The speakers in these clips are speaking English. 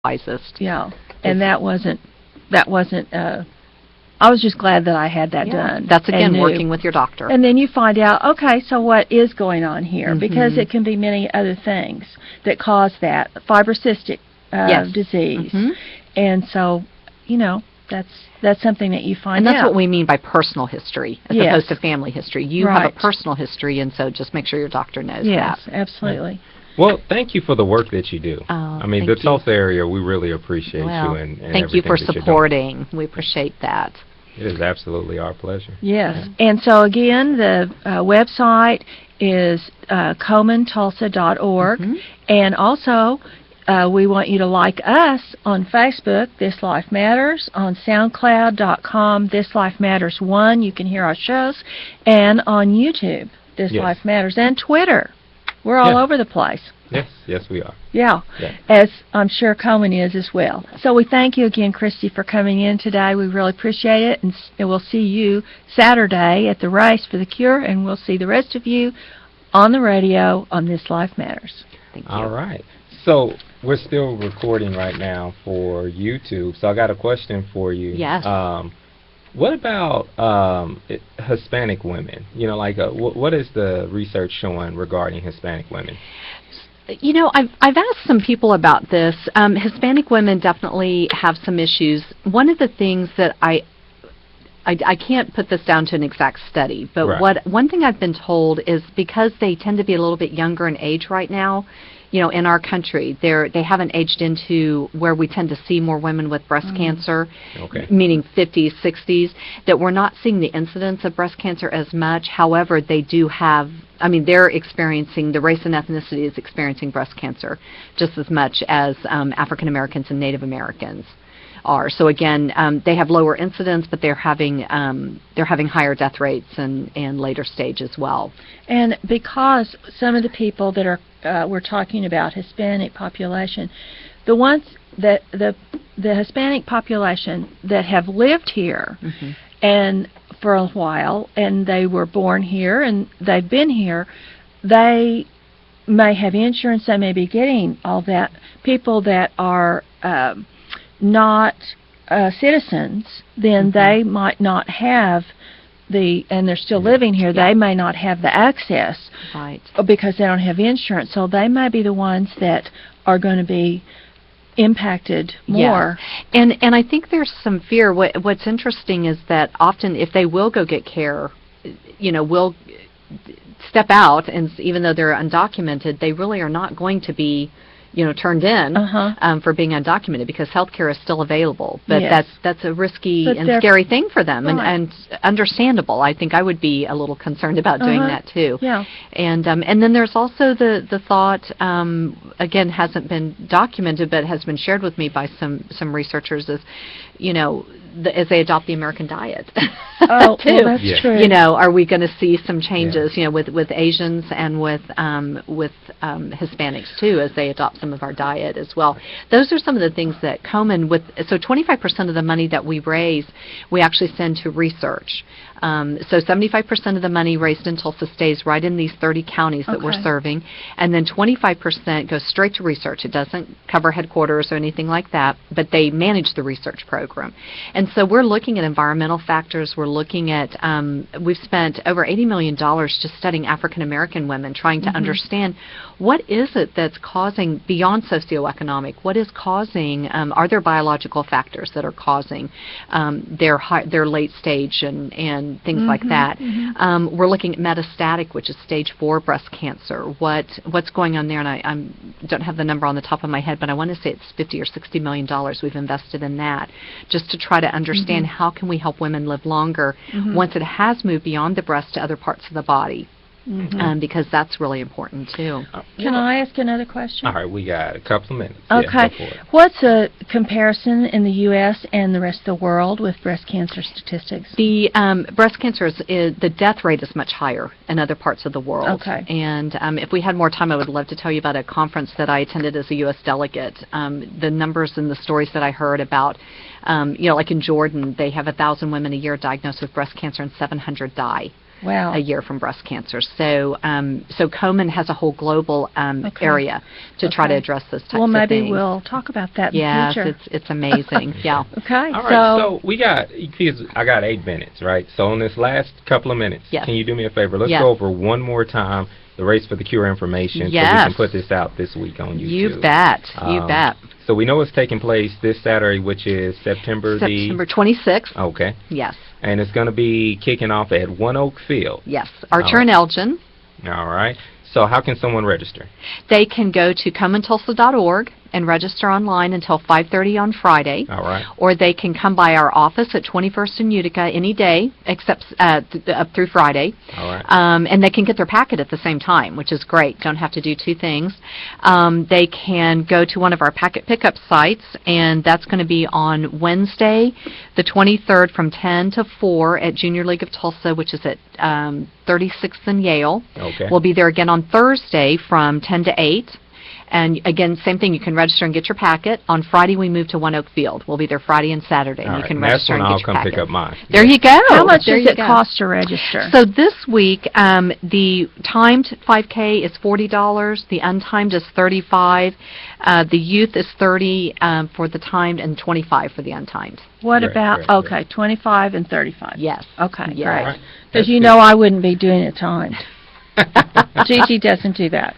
wisest. Yeah, and that wasn't. I was just glad that I had that done. That's, again, working with your doctor. And then you find out, okay, so what is going on here? Because it can be many other things that cause that. Fibrocystic disease. And so, you know, that's something that you find out. And that's what we mean by personal history as opposed to family history. You have a personal history, and so just make sure your doctor knows that. Yes, absolutely. Well, thank you for the work that you do. Oh, I mean, the Tulsa area, we really appreciate you and thank you for supporting. We appreciate that. It is absolutely our pleasure. Yes. And so, again, the website is KomenTulsa.org. And also, we want you to like us on Facebook, This Life Matters, on SoundCloud.com, This Life Matters 1. You can hear our shows. And on YouTube, This Life Matters. And Twitter. We're all over the place. Yes, we are. Yeah, as I'm sure Komen is as well. So we thank you again, Christy, for coming in today. We really appreciate it, and we'll see you Saturday at the Race for the Cure, and we'll see the rest of you on the radio on This Life Matters. Thank you. All right. So we're still recording right now for YouTube, so I got a question for you. Yes. What about Hispanic women? You know, like what is the research showing regarding Hispanic women? You know, I've asked some people about this. Hispanic women definitely have some issues. One of the things that I can't put this down to an exact study, but one thing I've been told is because they tend to be a little bit younger in age right now, you know, in our country, they haven't aged into where we tend to see more women with breast cancer, meaning 50s, 60s, that we're not seeing the incidence of breast cancer as much. However, they do have, I mean, they're experiencing, the race and ethnicity is experiencing breast cancer just as much as African Americans and Native Americans are. So again, they have lower incidence, but they're having higher death rates and later stage as well. And because some of the people that are we're talking about, Hispanic population, the ones that the Hispanic population that have lived here and for a while, and they were born here and they've been here, they may have insurance, they may be getting all that. People that are not citizens, then they might not have and they're still living here, they may not have the access because they don't have insurance. So they may be the ones that are going to be impacted more. And I think there's some fear. What's interesting is that often if they will go get care, you know, will step out, and even though they're undocumented, they really are not going to be, you know, turned in for being undocumented, because health care is still available. But that's a risky and scary thing for them, and understandable. I think I would be a little concerned about doing that too. And then there's also the thought, again, hasn't been documented but has been shared with me by some researchers, is, you know, as they adopt the American diet. Too. Well, that's true. You know, are we going to see some changes, you know, with Asians and with Hispanics too, as they adopt some of our diet as well? Those are some of the things that Komen, so 25% of the money that we raise, we actually send to research. So 75% of the money raised in Tulsa stays right in these 30 counties that we're serving, and then 25% goes straight to research. It doesn't cover headquarters or anything like that, but they manage the research program. And so we're looking at environmental factors. We're looking at, we've spent over $80 million just studying African American women, trying to understand what is it that's causing, beyond socioeconomic, what is causing, are there biological factors that are causing their late stage and things like that. We're looking at metastatic, which is stage 4 breast cancer. What's going on there? And I don't have the number on the top of my head, but I want to say it's $50 or $60 million we've invested in that, just to try to understand how can we help women live longer once it has moved beyond the breast to other parts of the body. Because that's really important too. Can I ask another question? All right, we got a couple of minutes. Okay. Yeah, go for it. What's a comparison in the U.S. and the rest of the world with breast cancer statistics? The breast cancer, the death rate is much higher in other parts of the world. Okay. And if we had more time, I would love to tell you about a conference that I attended as a U.S. delegate. The numbers and the stories that I heard about, you know, like in Jordan, they have 1,000 women a year diagnosed with breast cancer and 700 die. Wow. a year from breast cancer. So so Komen has a whole global Okay. area to try to Okay. address those types Well, of maybe things. we'll talk about that in Yes, the future. it's amazing. Yeah. Okay. All right, so we got, because I got 8 minutes, right? So in this last couple of minutes, Yes. can you do me a favor? Let's Yes. go over one more time the Race for the Cure information so we Yes. can put this out this week on YouTube. You bet. You bet. So we know it's taking place this Saturday, which is September September 26th. Okay. Yes. And it's going to be kicking off at One Oak Field. Yes. Archer All and right. Elgin. All right. So how can someone register? They can go to KomenTulsa.org and register online until 5:30 on Friday. All right. Or they can come by our office at 21st and Utica any day except up through Friday. All right. And they can get their packet at the same time, which is great. Don't have to do two things. They can go to one of our packet pickup sites, and that's going to be on Wednesday, the 23rd from 10 to 4 at Junior League of Tulsa, which is at 36th and Yale. Okay. We'll be there again on Thursday from 10 to 8. And again, same thing, you can register and get your packet. On Friday, we move to One Oak Field. We'll be there Friday and Saturday, and All you right. can And that's register when and I'll get your come packet. pick up mine. There you go. How much There does you it go. cost to register? So this week, the timed 5K is $40. The untimed is $35. The youth is $30 for the timed and $25 for the untimed. What Great, about, great, okay, great. 25 and 35? Yes. Okay, Yes. All great. right. Because That's you good. know I wouldn't be doing it timed. Gigi doesn't do that.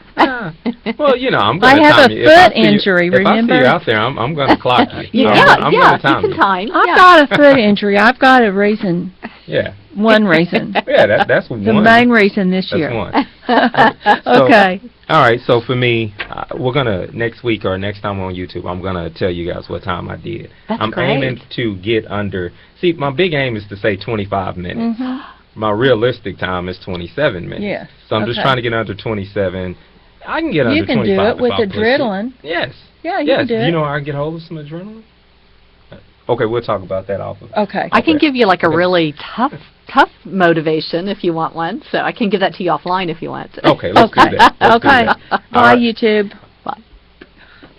Well, you know, I'm going I to have time a you. If I foot see you- injury, If I see remember? you out there, I'm going to clock you. Yeah, I'm yeah, going to time you can time. I've yeah. got a foot injury. I've got a reason, Yeah. one reason. Yeah, that's one. The main reason this That's year. one. So- Okay. All right, so for me, we're going to, next week or next time on YouTube, I'm going to tell you guys what time I did. That's I'm great. aiming to get under, see, my big aim is to say 25 minutes. Mhm. My realistic time is 27 minutes. Yes, So I'm just okay. trying to get under 27. I can get under You can 25 do it if with I push it. adrenaline. Yes. Yeah, you yes. can do it. You know I can get hold of some adrenaline? Okay, we'll talk about that off of. Okay. I can Okay. give you like a Okay. really tough motivation if you want one. So I can give that to you offline if you want. Okay, let's Okay. do that. Let's do Okay. that. All Bye, right. YouTube.